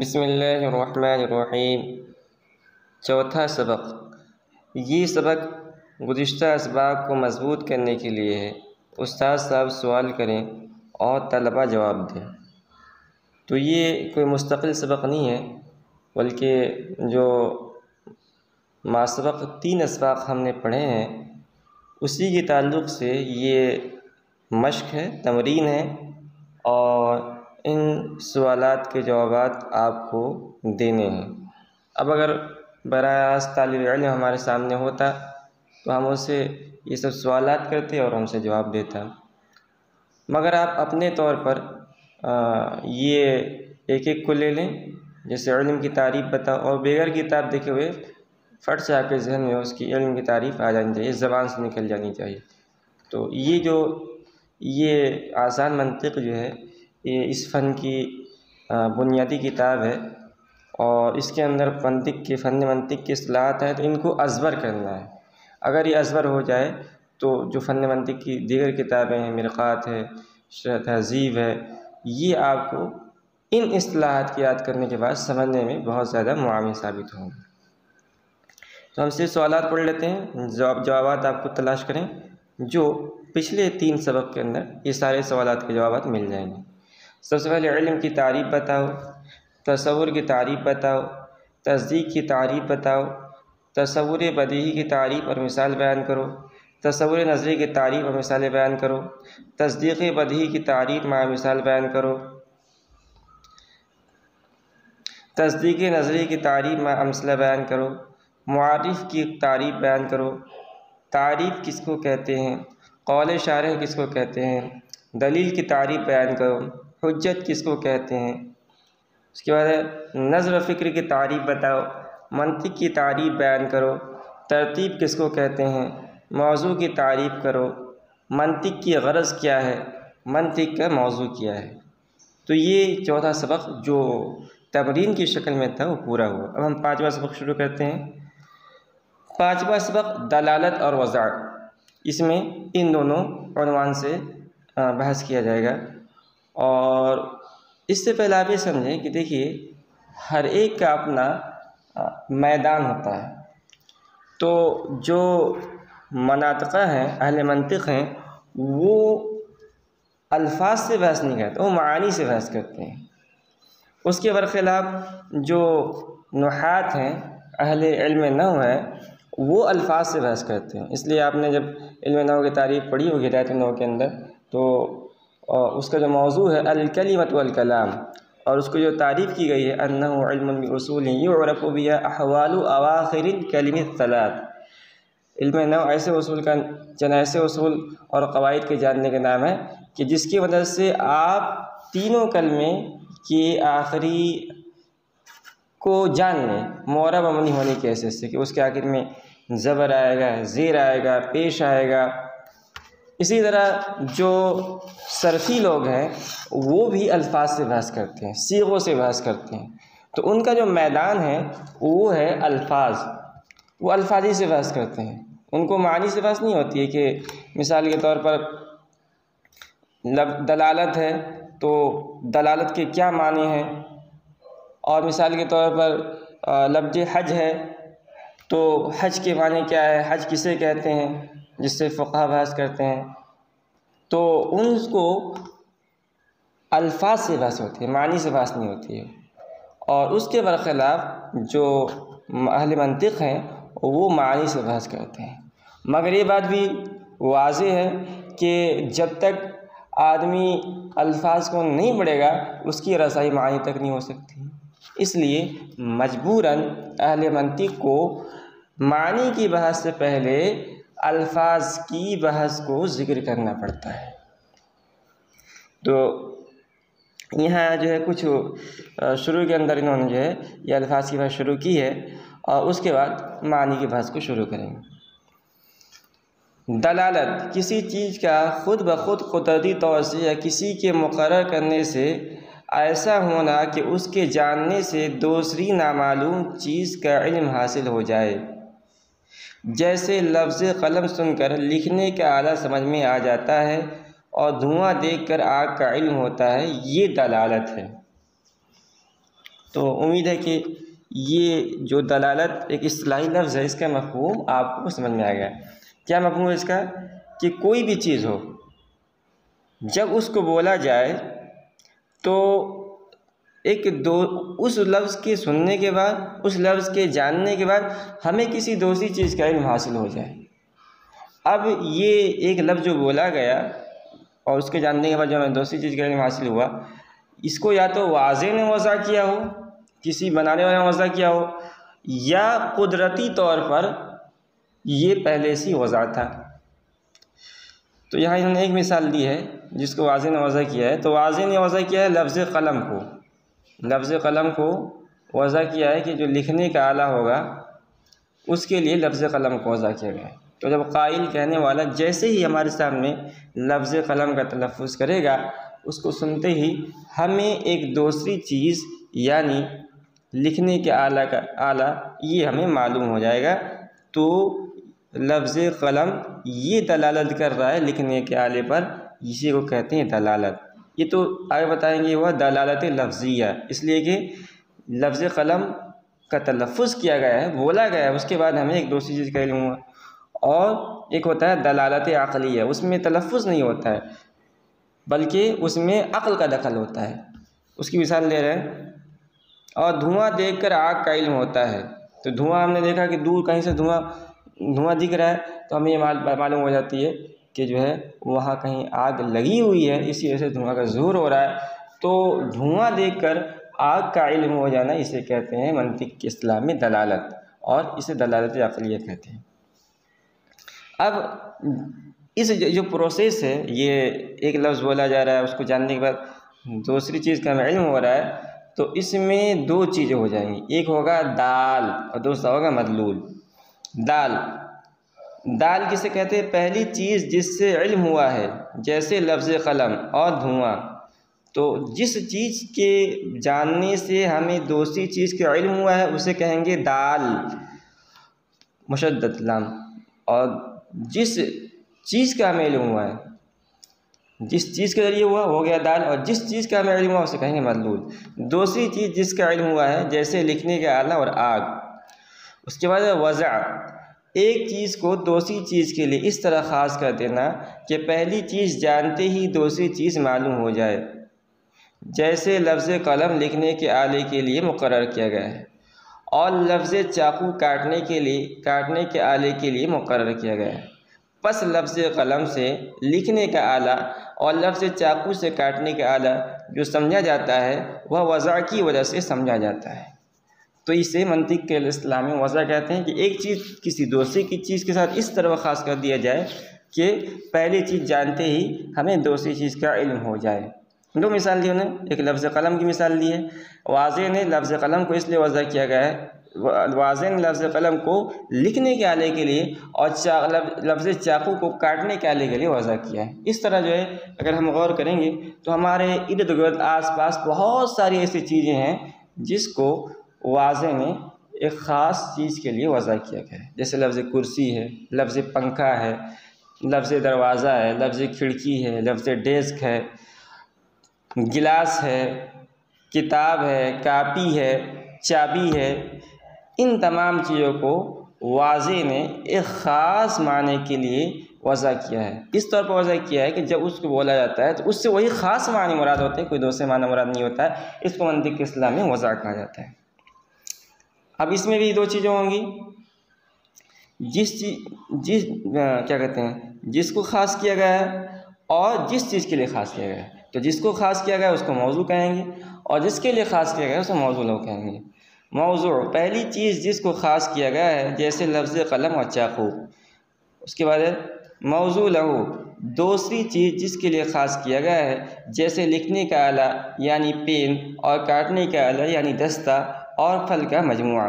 बिस्मिल्लाहिर्रहमानिर्रहीम। चौथा सबक, ये सबक गुज़िश्ता असबाक को मज़बूत करने के लिए है। उस्ताद साहब सवाल करें और तलबा जवाब दें। तो ये कोई मुस्तकिल सबक नहीं है, बल्कि जो मासबक 3 असबाक हमने पढ़े हैं उसी के ताल्लुक़ से ये मश्क है, तमरीन है, और इन सवालात के जवाबात आपको देने हैं। अब अगर बराह रास्त तालिब इल्म हमारे सामने होता तो हम उससे ये सब सवालात करते और हमसे जवाब देता, मगर आप अपने तौर पर ये एक एक को ले लें। जैसे इल्म की तारीफ़ बताओ और बगैर किताब देखे हुए फट से आपके जहन में उसकी इल्म की तारीफ़ आ जानी चाहिए, ज़बान से निकल जानी चाहिए। तो ये आसान मंतिक़ जो है ये इस फ़न की बुनियादी किताब है और इसके अंदर फ़न मंतिक़ की इस्तिलाहात है, तो इनको अज़बर करना है। अगर ये अज़बर हो जाए तो जो फ़न मंतिक़ की दीगर किताबें हैं, मिरक़ात है, शरह तहज़ीब है, ये आपको इन इस्तिलाहात की याद करने के बाद समझने में बहुत ज़्यादा मुआविन साबित होंगे। तो हम सिर्फ सवालात पढ़ लेते हैं, जवाबात आपको तलाश करें। जो पिछले 3 सबक के अंदर ये सारे सवालात के जवाबात मिल जाएंगे। सबसे पहले इल्म की तारीफ़ बताओ, तसव्वुर की तारीफ़ बताओ, तस्दीक़ की तारीफ़ बताओ, तसव्वुर बदीही की तारीफ़ और मिसाल बयान करो, तसव्वुर नज़री की तारीफ़ और मिसालें बयान करो, तस्दीक़ बदीही की तारीफ़ मा मिसाल बयान करो, तस्दीक़ नज़री की तारीफ़ मा अमसला बयान करो, मुआरिफ़ की तारीफ़ बयान करो, तारीफ़ किसको कहते हैं, कौल शारिह किसको कहते हैं, दलील की तारीफ़ बयान करो, हुज्जत किसको कहते हैं। उसके बाद नज़्र फ़िक्र की तारीफ़ बताओ, मंतिक़ की तारीफ़ बयान करो, तरतीब किसको कहते हैं, मौज़ू की तारीफ़ करो, मंतिक़ की ग़रज़ क्या है, मंतिक़ का मौज़ू क्या है। तो ये चौथा सबक जो तमरीन की शक्ल में था वो पूरा हुआ। अब हम 5वां सबक शुरू करते हैं। 5वां सबक दलालत और वज़ाअत। इसमें इन दोनों उन्वान से बहस किया जाएगा। और इससे पहले आप ये समझें कि देखिए हर एक का अपना मैदान होता है। तो जो मनातिक़ा हैं, अहले मंतिक़ हैं, वो अल्फाज से बहस नहीं करते, वो मानी से बहस करते हैं। उसके बरख़िलाफ़ जो नुहात हैं, अहले इल्म नहव है, वो अल्फाज से बहस करते हैं। इसलिए आपने जब इल्म नहव की तारीफ़ पढ़ी होगी हिदायत नहव के अंदर, तो उसका जो मौज़ू है अल-कलिमत वल कलाम, और उसको जो तारीफ़ की गई है अन्नहु इल्मुन बि उसूलिन युअरफ़ु बिही अहवालु अवाख़िरिल कलिमत सलात। इल्म नहव ऐसे उसूल का चंद ऐसे उसूल और क़वाइद के जानने का नाम है कि जिसकी मदद से आप तीनों कलमे के आखिरी को जान लें, मुअर्रब मबनी होने की हैसियत से, कि उसके आखिर में ज़बर आएगा, ज़ेर आएगा, पेश आएगा। इसी तरह जो सरफ़ी लोग हैं वो भी अल्फाज से बहस करते हैं, सीगों से बहस करते हैं। तो उनका जो मैदान है वो है अल्फाज, वो अल्फाजी से बहस करते हैं। उनको मानी से बहस नहीं होती है कि मिसाल के तौर पर दलालत है तो दलालत के क्या माने हैं, और मिसाल के तौर पर लफ्ज़ हज है तो हज के माने क्या है, हज किसे कहते हैं, जिससे फ़ुक़हा बहस करते हैं। तो उनको अल्फाज से बहस होती है, मानी से बहस नहीं होती है। और उसके बरख़िलाफ़ जो अहले मंतिक़ हैं वो मानी से बहस करते हैं। मगर ये बात भी वाज़ेह है कि जब तक आदमी अल्फाज को नहीं पढ़ेगा उसकी रसाई मानी तक नहीं हो सकती। इसलिए मजबूरन अहले मंतिक़ को मानी की बहस से पहले अल्फाज की बहस को ज़िक्र करना पड़ता है। तो यहाँ जो है कुछ शुरू के अंदर इन्होंने जो है ये अल्फाज की बहस शुरू की है और उसके बाद मानी की बहस को शुरू करेंगे। दलालत किसी चीज़ का ख़ुद ब ख़ुद कुदरती तौर से या किसी के मुक़र्रर करने से ऐसा होना कि उसके जानने से दूसरी नामालूम चीज़ का इल्म हासिल हो जाए। जैसे लफ्ज़ कलम सुनकर लिखने का आला समझ में आ जाता है और धुआं देखकर आग का इल्म होता है, ये दलालत है। तो उम्मीद है कि ये जो दलालत एक इस्तिलाही लफ्ज़ है, इसका मफ़हूम आपको समझ में आ गया। क्या मफ़हूम है इसका? कि कोई भी चीज़ हो, जब उसको बोला जाए तो उस लफ्ज़ के सुनने के बाद, उस लफ्ज़ के जानने के बाद हमें किसी दूसरी चीज़ का इल्म हासिल हो जाए। अब ये एक लफ्ज़ जो बोला गया और उसके जानने के बाद जो हमें दूसरी चीज़ का इल्म हासिल हुआ, इसको या तो वाज़े ने वज़ा किया हो, किसी बनाने वाले ने वज़ा किया हो, या कुदरती तौर पर ये पहले से वज़ा था। तो यहाँ इन्होंने एक मिसाल दी है जिसको वाज़े ने वज़ा किया है। तो वाज़े ने वज़ा किया है लफ्ज़ कलम को, लफ्ज़ कलम को वज़ा किया है कि जो लिखने का आला होगा उसके लिए लफ्ज़ कलम को वज़ा किया गया है। तो जब काइल कहने वाला जैसे ही हमारे सामने लफ्ज़ कलम का तलफ़्फ़ुज़ करेगा, उसको सुनते ही हमें एक दूसरी चीज़ यानी लिखने के आला ये हमें मालूम हो जाएगा। तो लफ्ज़ कलम ये दलालत कर रहा है लिखने के आले पर, इसी को कहते हैं दलालत। ये तो आगे बताएंगे वह दलालत लफ्ज़िया, इसलिए कि लफ्ज़ कलम का तलफ़्फ़ुज़ किया गया है, बोला गया है, उसके बाद हमें एक दूसरी चीज़ का इल्म हुआ। और एक होता है दलालत अक़लिया, उसमें तलफ़्फ़ुज़ नहीं होता है बल्कि उसमें अक़ल का दखल होता है। उसकी मिसाल ले रहे हैं, और धुआं देखकर आग का इल्म होता है। तो धुआं हमने देखा कि दूर कहीं से धुआं दिख रहा है तो हमें ये मालूम हो जाती है कि जो है वहाँ कहीं आग लगी हुई है, इसी वजह से धुआं का ज़ुहूर हो रहा है। तो धुआं देखकर आग का इल्म हो जाना, इसे कहते हैं मंतिक के इस्तिलाह में दलालत, और इसे दलालत अक़लिया कहते हैं। अब इस जो प्रोसेस है, ये एक लफ्ज़ बोला जा रहा है, उसको जानने के बाद दूसरी चीज़ का हमें इल्म हो रहा है, तो इसमें दो चीज़ें हो जाएंगी, एक होगा दाल और दूसरा होगा मदलूल। दाल किसे कहते हैं? पहली चीज़ जिससे इल्म हुआ है, जैसे लफ्ज़ कलम और धुआं। तो जिस चीज़ के जानने से हमें दूसरी चीज़ का इल्म हुआ है उसे कहेंगे दाल, मुशद्दद लाम। और जिस चीज़ का हमें इल्म हुआ है, जिस चीज़ के ज़रिए हुआ हो गया दाल, और जिस चीज़ का हमें इल्म हुआ उसे कहेंगे मदलूल। दूसरी चीज़ जिसका इल्म हुआ है, जैसे लिखने का आला और आग। उसके बाद वज़ा, एक चीज़ को दूसरी चीज़ के लिए इस तरह ख़ास कर देना कि पहली चीज़ जानते ही दूसरी चीज़ मालूम हो जाए। जैसे लफ्ज़ कलम लिखने के आले के लिए मुकर्रर किया गया है और लफ्ज़ चाकू काटने के आले के लिए मुकर्रर किया गया है। बस लफ्ज़ कलम से लिखने का आला और लफ्ज़ चाकू से काटने का आला जो समझा जाता है वह वज़ा की वजह से समझा जाता है। तो इसे मंतिक के इस्तिलाह में वज़ा कहते हैं कि एक चीज़ किसी दूसरी की चीज़ के साथ इस तरह ख़ास कर दिया जाए कि पहली चीज़ जानते ही हमें दूसरी चीज़ का इल्म हो जाए। दो मिसाल दी उन्हें, एक लफ्ज़ कलम की मिसाल दी है। वाज़े ने लफ्ज़ कलम को इसलिए वज़ा किया गया है, वाज़े ने लफ्ज़ कलम को लिखने के आले के लिए और लफ्ज़ चाकू को काटने के आले के लिए वज़ा किया है। इस तरह जो है अगर हम गौर करेंगे तो हमारे इर्द गिर्द आस पास बहुत सारी ऐसी चीज़ें हैं जिसको वाज़े ने एक ख़ास चीज़ के लिए वज़ा किया गया है। जैसे लफ्ज़ कुर्सी है, लफ्ज़ पंखा है, लफ्ज़ दरवाज़ा है, लफ्ज़ खिड़की है, लफ्ज़ डेस्क है, गिलास है, किताब है, कापी है, चाबी है। इन तमाम चीज़ों को वाज़े ने एक ख़ास माने के लिए वज़ा किया है। इस तौर पर वज़ा किया है कि जब उसको बोला जाता है तो उससे वही ख़ास माने मुराद होते हैं, कोई दूसरे माने मुराद नहीं होता है। इसको मंतिक के इस्तिलाह में वज़ा कहा जाता है। अब इसमें भी दो चीज़ें होंगी, जिसको ख़ास किया गया है और जिस चीज़ के लिए ख़ास किया गया है। तो जिसको ख़ास किया गया है उसको मौजू कहेंगे और जिसके लिए ख़ास किया गया है उसको मौजू लहू कहेंगे। मौजू पहली चीज़ जिसको ख़ास किया गया है, जैसे लफ्ज़ कलम और चाकू। उसके बाद मौजू लहू दूसरी चीज़ जिसके लिए ख़ास किया गया है, जैसे लिखने का आला यानी पेन और काटने का आला यानी दस्ता और फल का मजमुआ।